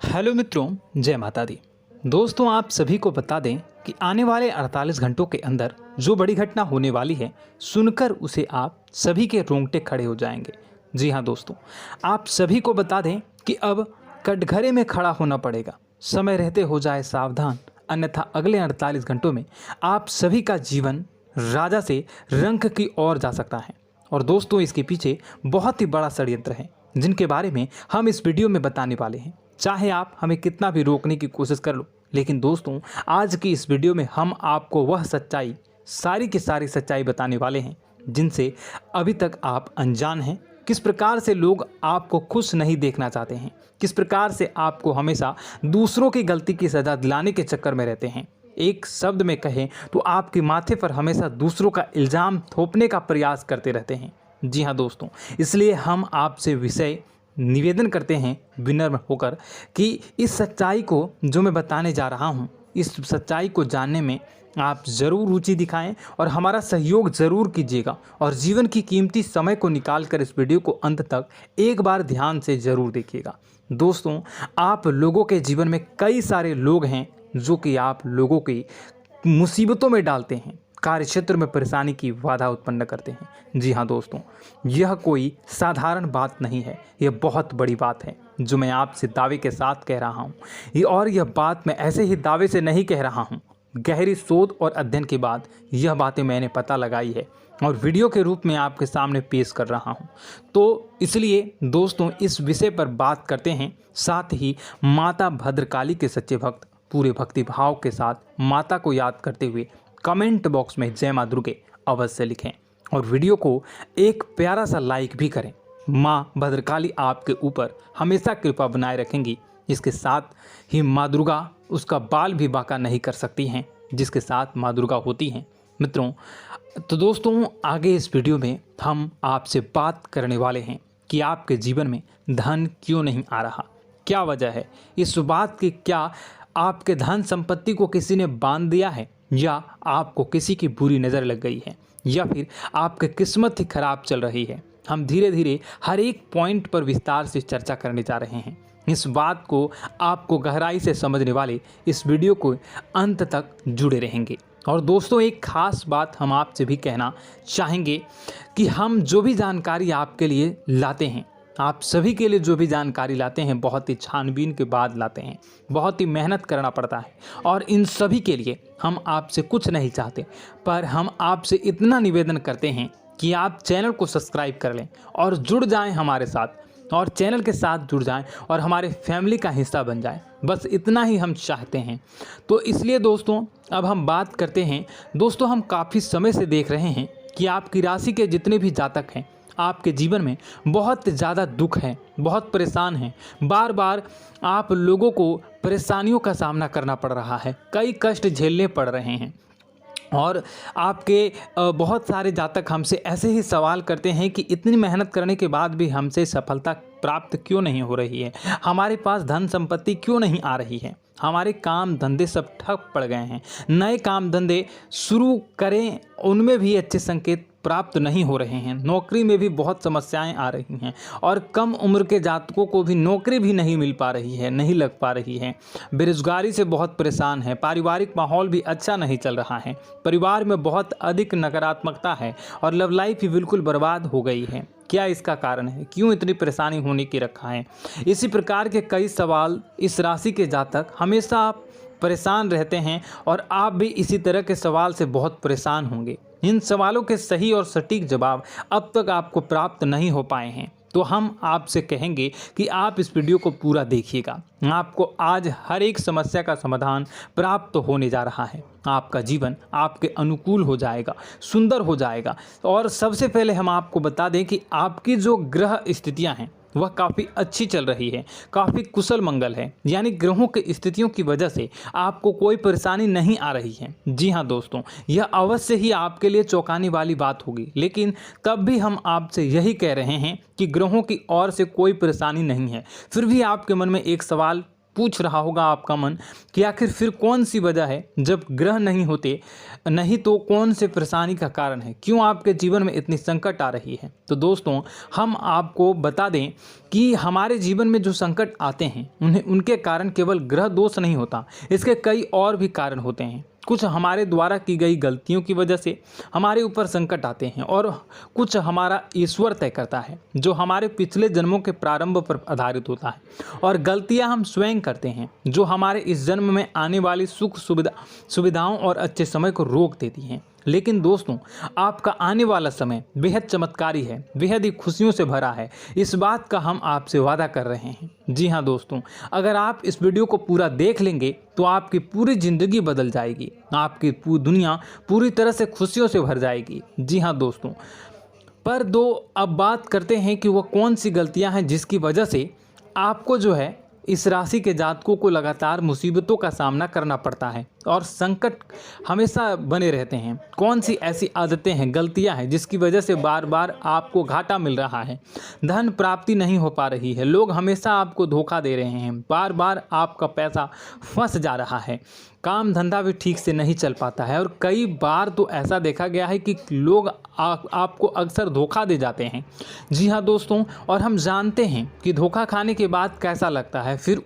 Hello मित्रों, जय माता दी। दोस्तों, आप सभी को बता दें कि आने वाले 48 घंटों के अंदर जो बड़ी घटना होने वाली है, सुनकर उसे आप सभी के रोंगटे खड़े हो जाएंगे। जी हाँ दोस्तों, आप सभी को बता दें कि अब कटघरे में खड़ा होना पड़ेगा। समय रहते हो जाए सावधान, अन्यथा अगले 48 घंटों में आप सभी का जीवन राजा से रंक की ओर जा सकता है। और दोस्तों, इसके पीछे बहुत ही बड़ा षड्यंत्र है, जिनके बारे में हम इस वीडियो में बताने वाले हैं। चाहे आप हमें कितना भी रोकने की कोशिश कर लो, लेकिन दोस्तों, आज की इस वीडियो में हम आपको वह सच्चाई, सारी की सारी सच्चाई बताने वाले हैं जिनसे अभी तक आप अनजान हैं। किस प्रकार से लोग आपको खुश नहीं देखना चाहते हैं, किस प्रकार से आपको हमेशा दूसरों की गलती की सज़ा दिलाने के चक्कर में रहते हैं। एक शब्द में कहें तो आपके माथे पर हमेशा दूसरों का इल्ज़ाम थोपने का प्रयास करते रहते हैं। जी हाँ दोस्तों, इसलिए हम आपसे विषय निवेदन करते हैं विनम्र होकर कि इस सच्चाई को जो मैं बताने जा रहा हूँ, इस सच्चाई को जानने में आप ज़रूर रुचि दिखाएं और हमारा सहयोग ज़रूर कीजिएगा। और जीवन की कीमती समय को निकाल कर इस वीडियो को अंत तक एक बार ध्यान से ज़रूर देखिएगा। दोस्तों, आप लोगों के जीवन में कई सारे लोग हैं जो कि आप लोगों की मुसीबतों में डालते हैं, कार्य क्षेत्र में परेशानी की बाधा उत्पन्न करते हैं। जी हाँ दोस्तों, यह कोई साधारण बात नहीं है, यह बहुत बड़ी बात है जो मैं आपसे दावे के साथ कह रहा हूँ। और यह बात मैं ऐसे ही दावे से नहीं कह रहा हूँ, गहरी शोध और अध्ययन के बाद यह बातें मैंने पता लगाई है और वीडियो के रूप में आपके सामने पेश कर रहा हूँ। तो इसलिए दोस्तों, इस विषय पर बात करते हैं। साथ ही माता भद्रकाली के सच्चे भक्त पूरे भक्ति भाव के साथ माता को याद करते हुए कमेंट बॉक्स में जय मां दुर्गे अवश्य लिखें और वीडियो को एक प्यारा सा लाइक भी करें। माँ भद्रकाली आपके ऊपर हमेशा कृपा बनाए रखेंगी। इसके साथ ही माँ दुर्गा उसका बाल भी बांका नहीं कर सकती हैं, जिसके साथ माँ दुर्गा होती हैं। मित्रों, तो दोस्तों, आगे इस वीडियो में हम आपसे बात करने वाले हैं कि आपके जीवन में धन क्यों नहीं आ रहा, क्या वजह है इस बात की। क्या आपके धन संपत्ति को किसी ने बांध दिया है, या आपको किसी की बुरी नज़र लग गई है, या फिर आपकी किस्मत ही खराब चल रही है। हम धीरे धीरे हर एक पॉइंट पर विस्तार से चर्चा करने जा रहे हैं। इस बात को आपको गहराई से समझने वाले इस वीडियो को अंत तक जुड़े रहेंगे। और दोस्तों, एक खास बात हम आपसे भी कहना चाहेंगे कि हम जो भी जानकारी आपके लिए लाते हैं, आप सभी के लिए जो भी जानकारी लाते हैं, बहुत ही छानबीन के बाद लाते हैं, बहुत ही मेहनत करना पड़ता है। और इन सभी के लिए हम आपसे कुछ नहीं चाहते, पर हम आपसे इतना निवेदन करते हैं कि आप चैनल को सब्सक्राइब कर लें और जुड़ जाएं हमारे साथ, और चैनल के साथ जुड़ जाएं और हमारे फैमिली का हिस्सा बन जाएं। बस इतना ही हम चाहते हैं। तो इसलिए दोस्तों, अब हम बात करते हैं। दोस्तों, हम काफ़ी समय से देख रहे हैं कि आपकी राशि के जितने भी जातक हैं, आपके जीवन में बहुत ज़्यादा दुख है, बहुत परेशान हैं। बार बार आप लोगों को परेशानियों का सामना करना पड़ रहा है, कई कष्ट झेलने पड़ रहे हैं। और आपके बहुत सारे जातक हमसे ऐसे ही सवाल करते हैं कि इतनी मेहनत करने के बाद भी हमसे सफलता प्राप्त क्यों नहीं हो रही है, हमारे पास धन संपत्ति क्यों नहीं आ रही है, हमारे काम धंधे सब ठप पड़ गए हैं, नए काम धंधे शुरू करें उनमें भी अच्छे संकेत प्राप्त नहीं हो रहे हैं, नौकरी में भी बहुत समस्याएं आ रही हैं, और कम उम्र के जातकों को भी नौकरी भी नहीं मिल पा रही है, नहीं लग पा रही है, बेरोजगारी से बहुत परेशान है, पारिवारिक माहौल भी अच्छा नहीं चल रहा है, परिवार में बहुत अधिक नकारात्मकता है और लव लाइफ भी बिल्कुल बर्बाद हो गई है। क्या इसका कारण है, क्यों इतनी परेशानी होने की रखा है? इसी प्रकार के कई सवाल इस राशि के जातक हमेशा परेशान रहते हैं, और आप भी इसी तरह के सवाल से बहुत परेशान होंगे। इन सवालों के सही और सटीक जवाब अब तक आपको प्राप्त नहीं हो पाए हैं, तो हम आपसे कहेंगे कि आप इस वीडियो को पूरा देखिएगा। आपको आज हर एक समस्या का समाधान प्राप्त होने जा रहा है। आपका जीवन आपके अनुकूल हो जाएगा, सुंदर हो जाएगा। और सबसे पहले हम आपको बता दें कि आपकी जो ग्रह स्थितियां हैं वह काफ़ी अच्छी चल रही है, काफ़ी कुशल मंगल है, यानी ग्रहों की स्थितियों की वजह से आपको कोई परेशानी नहीं आ रही है। जी हाँ दोस्तों, यह अवश्य ही आपके लिए चौंकाने वाली बात होगी, लेकिन तब भी हम आपसे यही कह रहे हैं कि ग्रहों की ओर से कोई परेशानी नहीं है। फिर भी आपके मन में एक सवाल पूछ रहा होगा आपका मन कि आखिर फिर कौन सी वजह है, जब ग्रह नहीं होते नहीं तो कौन से परेशानी का कारण है, क्यों आपके जीवन में इतनी संकट आ रही है। तो दोस्तों हम आपको बता दें कि हमारे जीवन में जो संकट आते हैं उनके कारण केवल ग्रह दोष नहीं होता, इसके कई और भी कारण होते हैं। कुछ हमारे द्वारा की गई गलतियों की वजह से हमारे ऊपर संकट आते हैं और कुछ हमारा ईश्वर तय करता है, जो हमारे पिछले जन्मों के प्रारंभ पर आधारित होता है। और गलतियां हम स्वयं करते हैं, जो हमारे इस जन्म में आने वाली सुख सुविधाओं और अच्छे समय को रोक देती हैं। लेकिन दोस्तों आपका आने वाला समय बेहद चमत्कारी है, बेहद ही खुशियों से भरा है, इस बात का हम आपसे वादा कर रहे हैं। जी हाँ दोस्तों, अगर आप इस वीडियो को पूरा देख लेंगे तो आपकी पूरी ज़िंदगी बदल जाएगी, आपकी पूरी दुनिया पूरी तरह से खुशियों से भर जाएगी। जी हाँ दोस्तों, पर अब बात करते हैं कि वो कौन सी गलतियां हैं जिसकी वजह से आपको जो है इस राशि के जातकों को लगातार मुसीबतों का सामना करना पड़ता है और संकट हमेशा बने रहते हैं। कौन सी ऐसी आदतें हैं, गलतियां हैं जिसकी वजह से बार बार आपको घाटा मिल रहा है, धन प्राप्ति नहीं हो पा रही है, लोग हमेशा आपको धोखा दे रहे हैं, बार बार आपका पैसा फंस जा रहा है, काम धंधा भी ठीक से नहीं चल पाता है और कई बार तो ऐसा देखा गया है कि लोग आपको अक्सर धोखा दे जाते हैं। जी हाँ दोस्तों, और हम जानते हैं कि धोखा खाने के बाद कैसा लगता है, फिर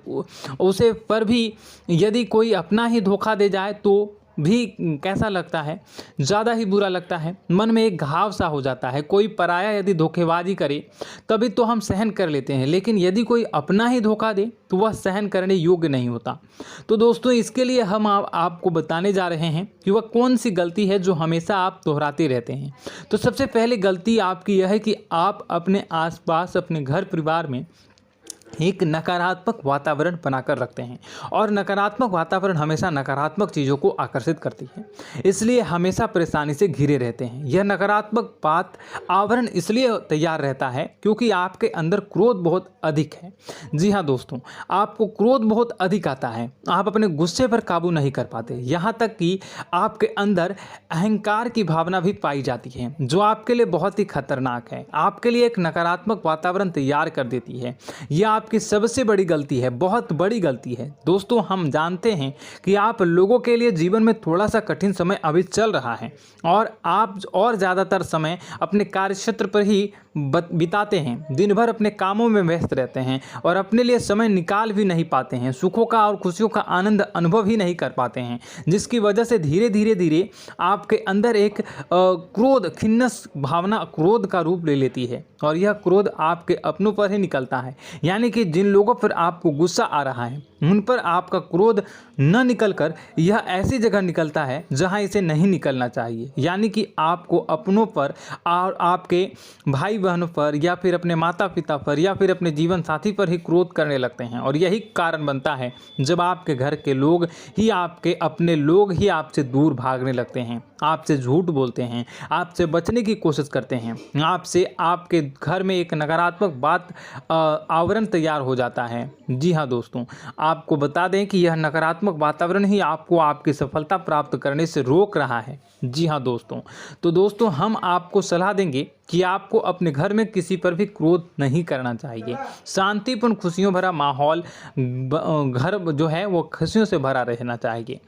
उसे पर भी यदि कोई अपना ही धोखा दे जाए तो भी कैसा लगता है, ज़्यादा ही बुरा लगता है, मन में एक घाव सा हो जाता है। कोई पराया यदि धोखेबाजी करे तभी तो हम सहन कर लेते हैं, लेकिन यदि कोई अपना ही धोखा दे तो वह सहन करने योग्य नहीं होता। तो दोस्तों इसके लिए हम आपको बताने जा रहे हैं कि वह कौन सी गलती है जो हमेशा आप दोहराते रहते हैं। तो सबसे पहले गलती आपकी यह है कि आप अपने आसपास, अपने घर परिवार में एक नकारात्मक वातावरण बनाकर रखते हैं और नकारात्मक वातावरण हमेशा नकारात्मक चीज़ों को आकर्षित करती है, इसलिए हमेशा परेशानी से घिरे रहते हैं। यह नकारात्मक आवरण इसलिए तैयार रहता है क्योंकि आपके अंदर क्रोध बहुत अधिक है। जी हाँ दोस्तों, आपको क्रोध बहुत अधिक आता है, आप अपने गुस्से पर काबू नहीं कर पाते, यहाँ तक कि आपके अंदर अहंकार की भावना भी पाई जाती है, जो आपके लिए बहुत ही खतरनाक है, आपके लिए एक नकारात्मक वातावरण तैयार कर देती है। यह आपकी सबसे बड़ी गलती है, बहुत बड़ी गलती है। दोस्तों हम जानते हैं कि आप लोगों के लिए जीवन में थोड़ा सा कठिन समय अभी चल रहा है और आप और ज़्यादातर समय अपने कार्यक्षेत्र पर ही बिताते हैं, दिन भर अपने कामों में व्यस्त रहते हैं और अपने लिए समय निकाल भी नहीं पाते हैं, सुखों का और खुशियों का आनंद अनुभव ही नहीं कर पाते हैं, जिसकी वजह से धीरे धीरे आपके अंदर एक क्रोध, खिन्नस भावना क्रोध का रूप ले लेती है और यह क्रोध आपके अपनों पर ही निकलता है। यानी कि जिन लोगों पर आपको गुस्सा आ रहा है उन पर आपका क्रोध न निकलकर यह ऐसी जगह निकलता है जहां इसे नहीं निकलना चाहिए। यानी कि आपको अपनों पर और आपके भाई बहनों पर या फिर अपने माता पिता पर या फिर अपने जीवन साथी पर ही क्रोध करने लगते हैं और यही कारण बनता है जब आपके घर के लोग ही, आपके अपने लोग ही आपसे दूर भागने लगते हैं, आपसे झूठ बोलते हैं, आपसे बचने की कोशिश करते हैं, आपसे आपके घर में एक नकारात्मक आवरण तैयार हो जाता है। जी हाँ दोस्तों, आपको बता दें कि यह नकारात्मक वातावरण ही आपको आपकी सफलता प्राप्त करने से रोक रहा है। जी हाँ दोस्तों, तो दोस्तों हम आपको सलाह देंगे कि आपको अपने घर में किसी पर भी क्रोध नहीं करना चाहिए। शांतिपूर्ण खुशियों भरा माहौल, घर जो है वो खुशियों से भरा रहना चाहिए।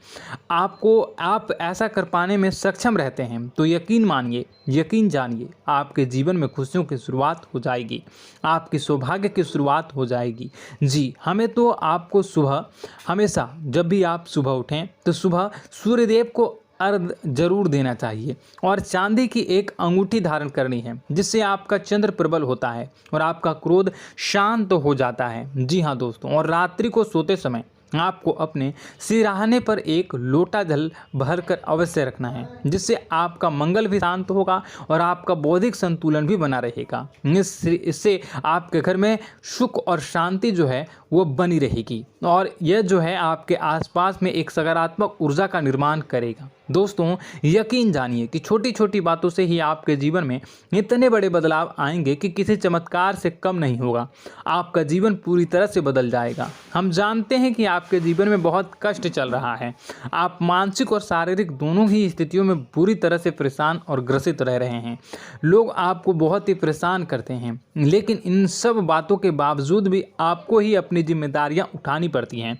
आप ऐसा कर पाने में सक्षम रहते हैं तो यकीन मानिए, यकीन जानिए, आपके जीवन में खुशियों की शुरुआत हो जाएगी, आपकी सौभाग्य की शुरुआत हो जाएगी। जी, हमें तो आपको सुबह, हमेशा जब भी आप सुबह उठें तो सुबह सूर्यदेव को अर्घ जरूर देना चाहिए और चांदी की एक अंगूठी धारण करनी है, जिससे आपका चंद्र प्रबल होता है और आपका क्रोध शांत हो जाता है। जी हाँ दोस्तों, और रात्रि को सोते समय आपको अपने सिरहाने पर एक लोटा जल भरकर अवश्य रखना है, जिससे आपका मंगल भी शांत होगा और आपका बौद्धिक संतुलन भी बना रहेगा। इससे आपके घर में सुख और शांति जो है वो बनी रहेगी और यह जो है आपके आसपास में एक सकारात्मक ऊर्जा का निर्माण करेगा। दोस्तों यकीन जानिए कि छोटी छोटी बातों से ही आपके जीवन में इतने बड़े बदलाव आएंगे कि किसी चमत्कार से कम नहीं होगा। आपका जीवन पूरी तरह से बदल जाएगा। हम जानते हैं कि आपके जीवन में बहुत कष्ट चल रहा है, आप मानसिक और शारीरिक दोनों ही स्थितियों में बुरी तरह से परेशान और ग्रसित रह रहे हैं। लोग आपको बहुत ही परेशान करते हैं, लेकिन इन सब बातों के बावजूद भी आपको ही अपने जिम्मेदारियां उठानी पड़ती हैं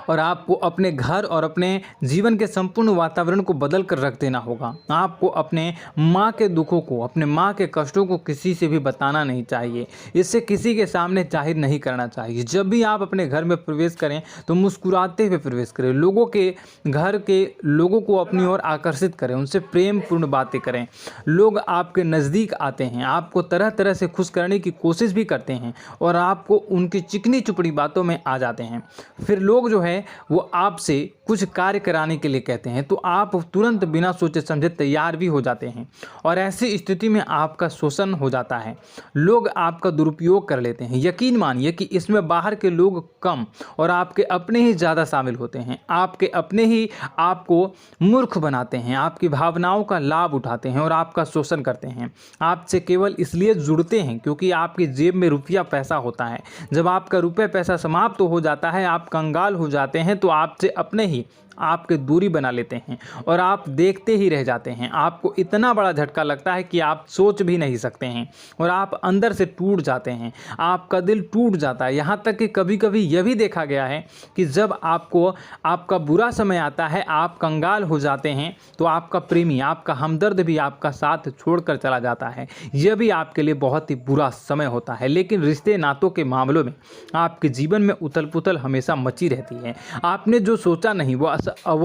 और आपको अपने घर और अपने जीवन के संपूर्ण वातावरण को बदल कर रख देना होगा। आपको अपने माँ के दुखों को, अपने माँ के कष्टों को किसी से भी बताना नहीं चाहिए, इससे किसी के सामने जाहिर नहीं करना चाहिए। जब भी आप अपने घर में प्रवेश करें तो मुस्कुराते हुए प्रवेश करें, लोगों के घर के लोगों को अपनी ओर आकर्षित करें, उनसे प्रेम पूर्ण बातें करें। लोग आपके नज़दीक आते हैं, आपको तरह तरह से खुश करने की कोशिश भी करते हैं और आपको उनकी चिकनी चुपड़ी बातों में आ जाते हैं। फिर लोग जो है वो आपसे कुछ कार्य कराने के लिए कहते हैं तो आप तुरंत बिना सोचे समझे तैयार भी हो जाते हैं और ऐसी स्थिति में आपका शोषण हो जाता है। लोग आपका दुरुपयोग कर लेते हैं। यकीन मानिए कि इसमें बाहर के लोग कम और आपके अपने ही ज़्यादा शामिल होते हैं। आपके अपने ही आपको मूर्ख बनाते हैं, आपकी भावनाओं का लाभ उठाते हैं और आपका शोषण करते हैं। आपसे केवल इसलिए जुड़ते हैं क्योंकि आपकी जेब में रुपया पैसा होता है। जब आपका रुपया पैसा समाप्त हो जाता है, आप कंगाल हो जाते हैं तो आपसे अपने ही आपके दूरी बना लेते हैं और आप देखते ही रह जाते हैं। आपको इतना बड़ा झटका लगता है कि आप सोच भी नहीं सकते हैं और आप अंदर से टूट जाते हैं, आपका दिल टूट जाता है। यहाँ तक कि कभी कभी यह भी देखा गया है कि जब आपको आपका बुरा समय आता है, आप कंगाल हो जाते हैं तो आपका प्रेमी, आपका हमदर्द भी आपका साथ छोड़कर चला जाता है। यह भी आपके लिए बहुत ही बुरा समय होता है। लेकिन रिश्ते नातों के मामलों में आपके जीवन में उथल पुथल हमेशा मची रहती है। आपने जो सोचा नहीं वो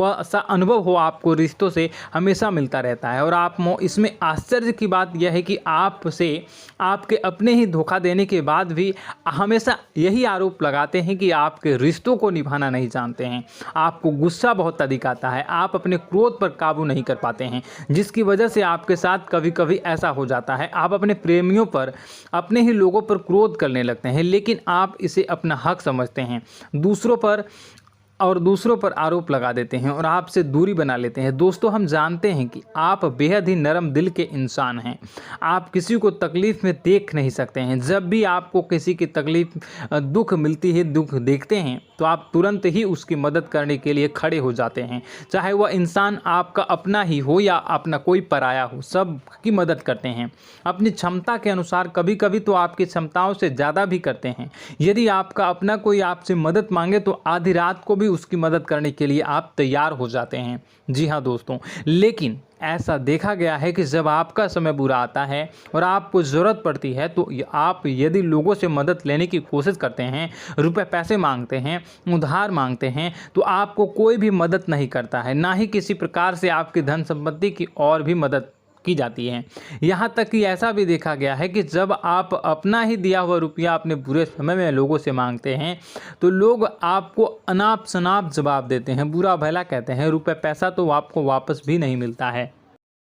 ऐसा अनुभव हो आपको रिश्तों से हमेशा मिलता रहता है। और आप इसमें आश्चर्य की बात यह है कि आपसे आपके अपने ही धोखा देने के बाद भी हमेशा यही आरोप लगाते हैं कि आपके रिश्तों को निभाना नहीं जानते हैं। आपको गुस्सा बहुत अधिक आता है, आप अपने क्रोध पर काबू नहीं कर पाते हैं, जिसकी वजह से आपके साथ कभी कभी ऐसा हो जाता है आप अपने प्रेमियों पर, अपने ही लोगों पर क्रोध करने लगते हैं, लेकिन आप इसे अपना हक समझते हैं, दूसरों पर आरोप लगा देते हैं और आपसे दूरी बना लेते हैं। दोस्तों, हम जानते हैं कि आप बेहद ही नरम दिल के इंसान हैं। आप किसी को तकलीफ़ में देख नहीं सकते हैं। जब भी आपको किसी की तकलीफ़, दुख मिलती है, दुख देखते हैं तो आप तुरंत ही उसकी मदद करने के लिए खड़े हो जाते हैं। चाहे वह इंसान आपका अपना ही हो या अपना कोई पराया हो, सब की मदद करते हैं अपनी क्षमता के अनुसार। कभी कभी तो आपकी क्षमताओं से ज़्यादा भी करते हैं। यदि आपका अपना कोई आपसे मदद मांगे तो आधी रात को भी उसकी मदद करने के लिए आप तैयार हो जाते हैं। जी हाँ दोस्तों, लेकिन ऐसा देखा गया है कि जब आपका समय बुरा आता है और आपको ज़रूरत पड़ती है तो आप यदि लोगों से मदद लेने की कोशिश करते हैं, रुपए पैसे मांगते हैं, उधार मांगते हैं, तो आपको कोई भी मदद नहीं करता है। ना ही किसी प्रकार से आपकी धन संपत्ति की और भी मदद की जाती है। यहाँ तक कि ऐसा भी देखा गया है कि जब आप अपना ही दिया हुआ रुपया अपने बुरे समय में लोगों से मांगते हैं तो लोग आपको अनाप शनाप जवाब देते हैं, बुरा भला कहते हैं, रुपए पैसा तो आपको वापस भी नहीं मिलता है।